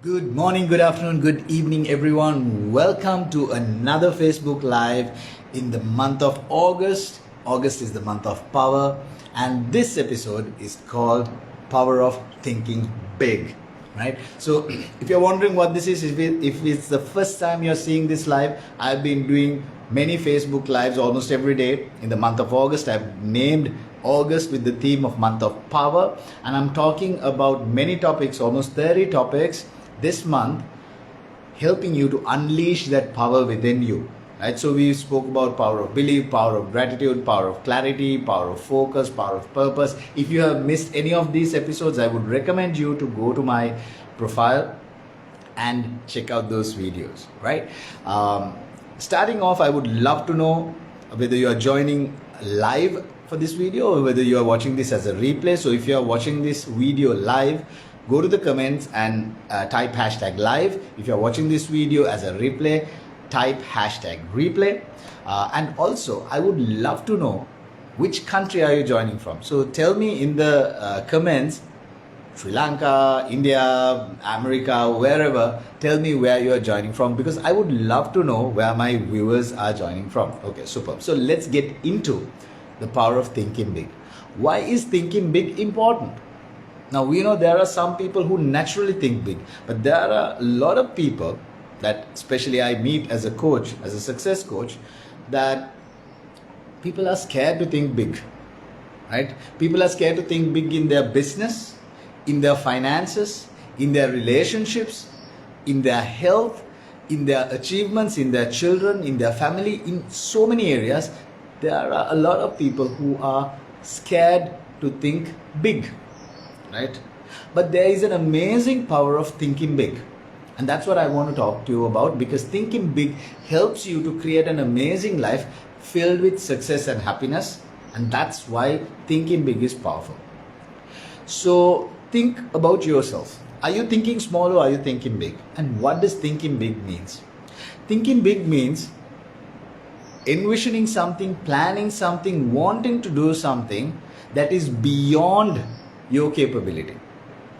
Good morning, good afternoon, good evening, everyone. Welcome to another Facebook Live in the month of August. August is the month of power, and this episode is called Power of Thinking Big. Right? So, if you're wondering what this is, if it's the first time you're seeing this live, I've been doing many Facebook Lives almost every day in the month of August. I've named August with the theme of month of power, and I'm talking about many topics, almost 30 topics this month, helping you to unleash that power within you. Right? So we spoke about power of belief, power of gratitude, power of clarity, power of focus, power of purpose. If you have missed any of these episodes, I would recommend you to go to my profile and check out those videos. Right? Starting off, I would love to know whether you are joining live for this video or whether you are watching this as a replay. So if you are watching this video live, go to the comments and type hashtag live. If you're watching this video as a replay, type hashtag replay. And also, I would love to know which country are you joining from. So tell me in the comments, Sri Lanka, India, America, wherever, tell me where you are joining from, because I would love to know where my viewers are joining from. Okay, superb. So let's get into the power of thinking big. Why is thinking big important? Now, we know there are some people who naturally think big, but there are a lot of people that, especially I meet as a coach, as a success coach, that people are scared to think big, right? People are scared to think big in their business, in their finances, in their relationships, in their health, in their achievements, in their children, in their family, in so many areas. There are a lot of people who are scared to think big. Right? But there is an amazing power of thinking big, and that's what I want to talk to you about, because thinking big helps you to create an amazing life filled with success and happiness, and that's why thinking big is powerful. So think about yourself. Are you thinking small or are you thinking big? And what does thinking big means? Thinking big means envisioning something, planning something, wanting to do something that is beyond your capability.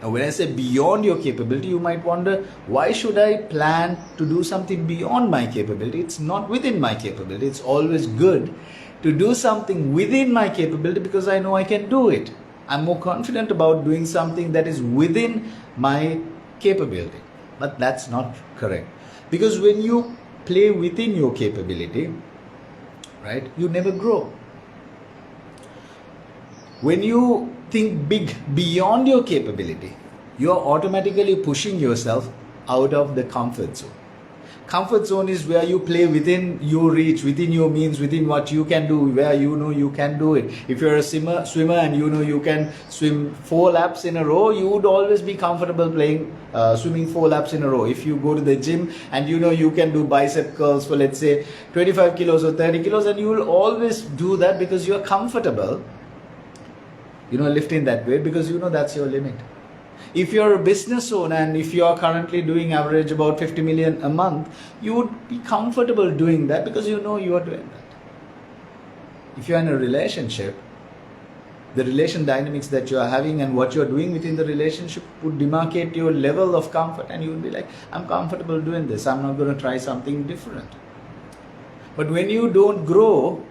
Now, when I say beyond your capability, you might wonder, why should I plan to do something beyond my capability? It's not within my capability. It's always good to do something within my capability, because I know I can do it. I'm more confident about doing something that is within my capability. But that's not correct, because when you play within your capability, right, you never grow. When you think big beyond your capability, you are automatically pushing yourself out of the comfort zone. Comfort zone is where you play within your reach, within your means, within what you can do, where you know you can do it. If you're a swimmer and you know you can swim 4 laps in a row, you would always be comfortable swimming 4 laps in a row. If you go to the gym and you know you can do bicep curls for, let's say, 25 kilos or 30 kilos, and you will always do that because you're comfortable lifting that weight, because you know that's your limit. If you're a business owner and if you are currently doing average about 50 million a month, you would be comfortable doing that because you know you are doing that. If you're in a relationship, the relation dynamics that you are having and what you're doing within the relationship would demarcate your level of comfort, and you would be like, I'm comfortable doing this, I'm not going to try something different. But when you don't grow,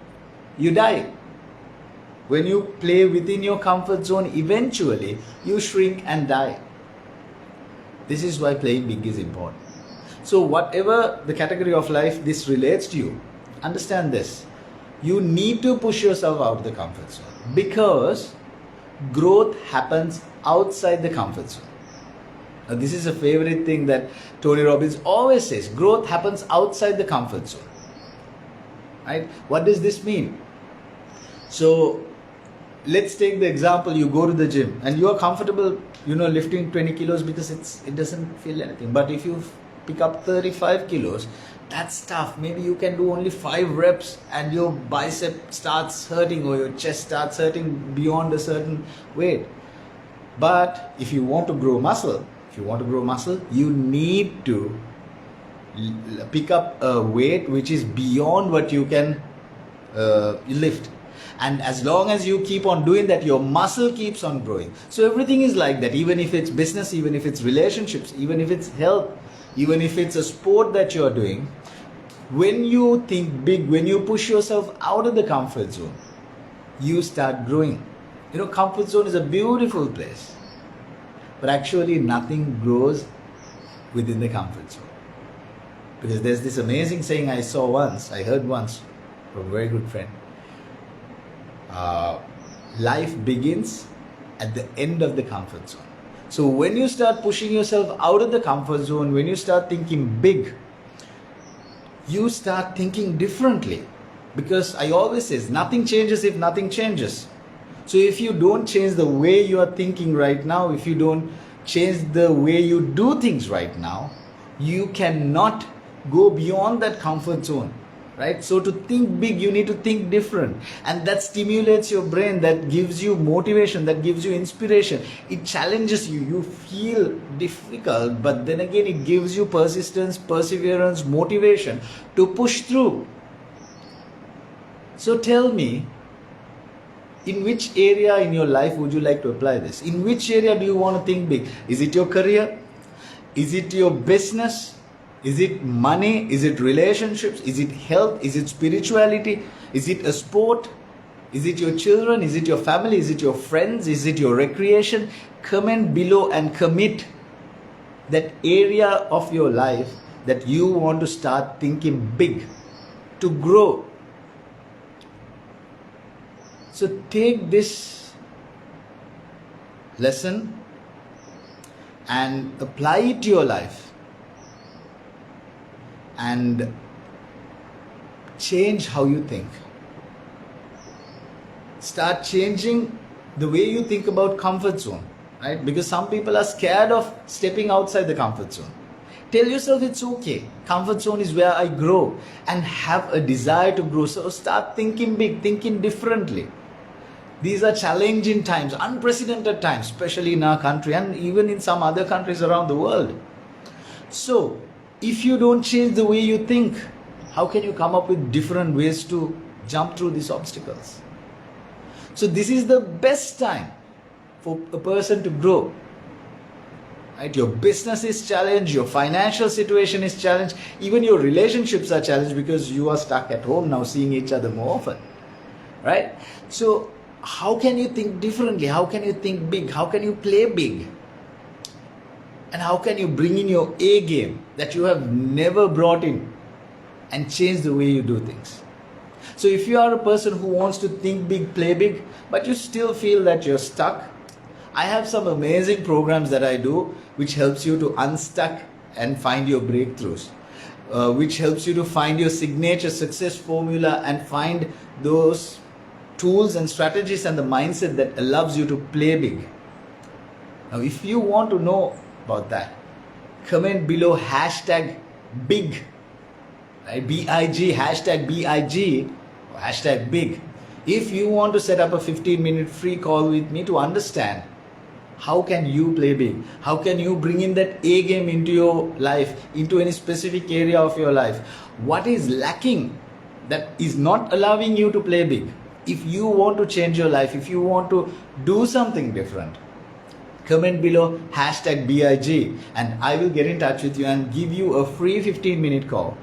you die. When you play within your comfort zone, eventually you shrink and die. This is why playing big is important. So whatever the category of life this relates to you, understand this. You need to push yourself out of the comfort zone, because growth happens outside the comfort zone. Now, this is a favorite thing that Tony Robbins always says. Growth happens outside the comfort zone. Right? What does this mean? So let's take the example, you go to the gym and you are comfortable, lifting 20 kilos because it doesn't feel anything. But if you pick up 35 kilos, that's tough. Maybe you can do only 5 reps and your bicep starts hurting or your chest starts hurting beyond a certain weight. But if you want to grow muscle, you need to pick up a weight which is beyond what you can lift. And as long as you keep on doing that, your muscle keeps on growing. So everything is like that, even if it's business, even if it's relationships, even if it's health, even if it's a sport that you're doing. When you think big, when you push yourself out of the comfort zone, you start growing. You know, comfort zone is a beautiful place, but actually nothing grows within the comfort zone. Because there's this amazing saying I heard once from a very good friend. Life begins at the end of the comfort zone. So when you start pushing yourself out of the comfort zone, when you start thinking big, you start thinking differently. Because I always say, nothing changes if nothing changes. So if you don't change the way you are thinking right now, if you don't change the way you do things right now, you cannot go beyond that comfort zone, right? So to think big, you need to think different, and that stimulates your brain, that gives you motivation, that gives you inspiration. It challenges you. You feel difficult, but then again it gives you persistence, perseverance, motivation to push through. So tell me, in which area in your life would you like to apply this? In which area do you want to think big? Is it your career? Is it your business? Is it money? Is it relationships? Is it health? Is it spirituality? Is it a sport? Is it your children? Is it your family? Is it your friends? Is it your recreation? Comment below and commit that area of your life that you want to start thinking big, to grow. So take this lesson and apply it to your life and change how you think. Start changing the way you think about comfort zone, right? Because some people are scared of stepping outside the comfort zone. Tell yourself it's okay. Comfort zone is where I grow, and have a desire to grow. So start thinking big, thinking differently. These are challenging times, unprecedented times, especially in our country and even in some other countries around the world. So if you don't change the way you think, how can you come up with different ways to jump through these obstacles? So this is the best time for a person to grow. Right? Your business is challenged, your financial situation is challenged, even your relationships are challenged because you are stuck at home now, seeing each other more often. Right? So how can you think differently? How can you think big? How can you play big? And how can you bring in your A game that you have never brought in and change the way you do things? So if you are a person who wants to think big, play big, but you still feel that you're stuck, I have some amazing programs that I do which helps you to unstuck and find your breakthroughs, which helps you to find your signature success formula and find those tools and strategies and the mindset that allows you to play big. Now if you want to know about that, comment below #big, right? B-I-G, #BIG, or #big. If you want to set up a 15-minute free call with me to understand how can you play big, how can you bring in that A game into your life, into any specific area of your life, what is lacking that is not allowing you to play big. If you want to change your life, if you want to do something different, comment below #BIG and I will get in touch with you and give you a free 15-minute call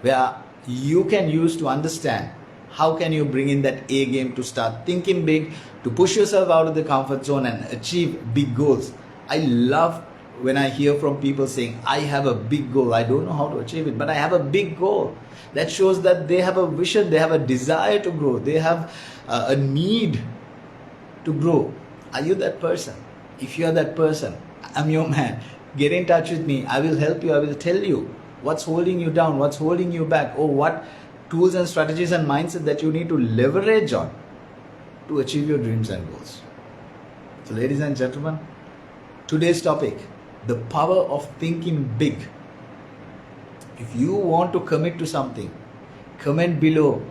where you can use to understand how can you bring in that A game to start thinking big, to push yourself out of the comfort zone and achieve big goals. I love when I hear from people saying, I have a big goal, I don't know how to achieve it, but I have a big goal. That shows that they have a vision, they have a desire to grow, they have a need to grow. Are you that person? If you are that person, I'm your man. Get in touch with me. I will help you. I will tell you what's holding you down, what's holding you back, or what tools and strategies and mindset that you need to leverage on to achieve your dreams and goals. So ladies and gentlemen, today's topic, the power of thinking big. If you want to commit to something, comment below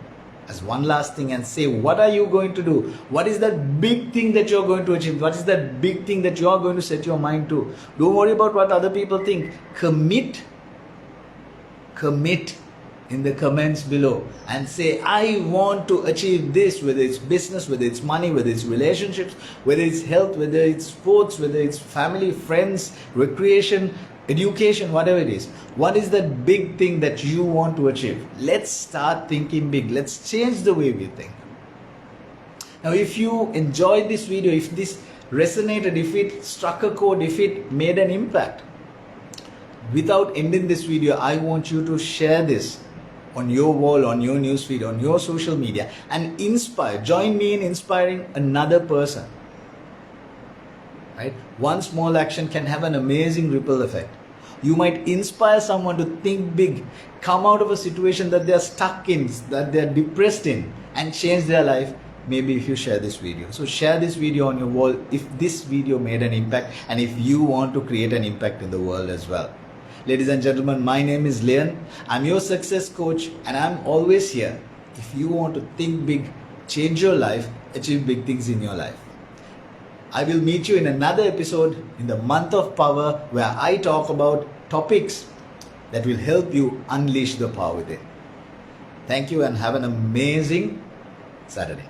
as one last thing and say, what are you going to do? What is that big thing that you're going to achieve? What is that big thing that you're going to set your mind to? Don't worry about what other people think. Commit in the comments below and say, I want to achieve this, whether it's business, whether it's money, whether it's relationships, whether it's health, whether it's sports, whether it's family, friends, recreation, education, whatever it is. What is that big thing that you want to achieve? Let's start thinking big. Let's change the way we think. Now, if you enjoyed this video, if this resonated, if it struck a chord, if it made an impact, without ending this video, I want you to share this on your wall, on your newsfeed, on your social media, and inspire. Join me in inspiring another person. Right? One small action can have an amazing ripple effect. You might inspire someone to think big, come out of a situation that they are stuck in, that they are depressed in, and change their life. Maybe if you share this video. So share this video on your wall if this video made an impact and if you want to create an impact in the world as well. Ladies and gentlemen, my name is Lienkay. I'm your success coach and I'm always here. If you want to think big, change your life, achieve big things in your life. I will meet you in another episode in the month of power where I talk about topics that will help you unleash the power within. Thank you and have an amazing Saturday.